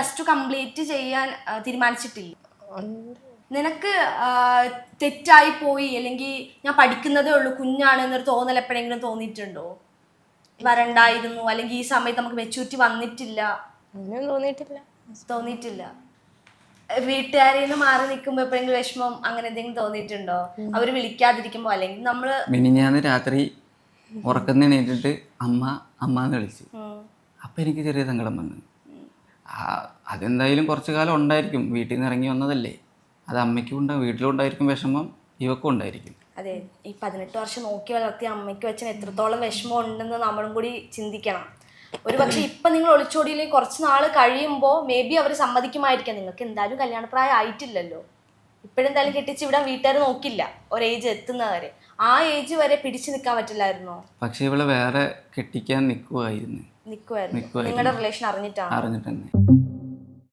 +2 complete ചെയ്യാൻ തീരുമാനിച്ചിട്ടില്ല? നിനക്ക് തെറ്റായി പോയി അല്ലെങ്കിൽ ഞാൻ പഠിക്കുന്നതേ ഉള്ളൂ കുഞ്ഞാണെന്നൊരു തോന്നൽ എപ്പോഴെങ്കിലും തോന്നിയിട്ടുണ്ടോ? വരണ്ടായിരുന്നു അല്ലെങ്കിൽ ഈ സമയത്ത് നമുക്ക് മെച്യൂരിറ്റി വന്നിട്ടില്ല? തോന്നിയിട്ടില്ല. വീട്ടുകാരിൽ നിന്ന് മാറി നിൽക്കുമ്പോ എപ്പോഴെങ്കിലും വിഷമം അങ്ങനെ എന്തെങ്കിലും തോന്നിയിട്ടുണ്ടോ? അവര് വിളിക്കാതിരിക്കുമ്പോ അല്ലെങ്കിൽ നമ്മള് മിനിഞ്ഞാന്ന് രാത്രി ഉറക്കുന്ന എണീറ്റിട്ട് അമ്മ അമ്മ എന്ന് വിളിച്ചു. അപ്പൊ എനിക്ക് ചെറിയ സങ്കടം വന്നു. അതെന്തായാലും കുറച്ചു കാലം ഉണ്ടായിരിക്കും, വീട്ടിൽ നിന്ന് ഇറങ്ങി വന്നതല്ലേ, അത് അമ്മയ്ക്കും ഉണ്ടാവും, വീട്ടിലും ഉണ്ടായിരിക്കും വിഷമം, ഇവക്കും ഉണ്ടായിരിക്കും. അതെ, ഈ 18 വർഷം നോക്കി വളർത്തിയ അമ്മയ്ക്ക് വെച്ചാൽ എത്രത്തോളം വിഷമം ഉണ്ടെന്ന് നമ്മളും കൂടി ചിന്തിക്കണം. ഒരു പക്ഷെ ഇപ്പൊ നിങ്ങൾ ഒളിച്ചോടിയില്ലെങ്കിൽ കുറച്ച് നാൾ കഴിയുമ്പോൾ മേ ബി അവർ സമ്മതിക്കുമായിരിക്കാം. നിങ്ങൾക്ക് എന്തായാലും കല്യാണപ്രായം ആയിട്ടില്ലല്ലോ, ഇപ്പോഴെന്തായാലും കെട്ടിച്ച് വിടാൻ വീട്ടുകാർ നോക്കില്ല ഒരു ഏജ് എത്തുന്നവരെ. ആ ഏജ് വരെ പിടിച്ചു നിൽക്കാൻ പറ്റില്ലായിരുന്നോ? പക്ഷെ ഇവള് വേറെ കെട്ടിക്കാൻ നിൽക്കുമായിരുന്നു. നിൽക്കുമായിരുന്നു. നിങ്ങളുടെ റിലേഷൻ അറിഞ്ഞിട്ടാണ്? അറിഞ്ഞിട്ട് തന്നെ.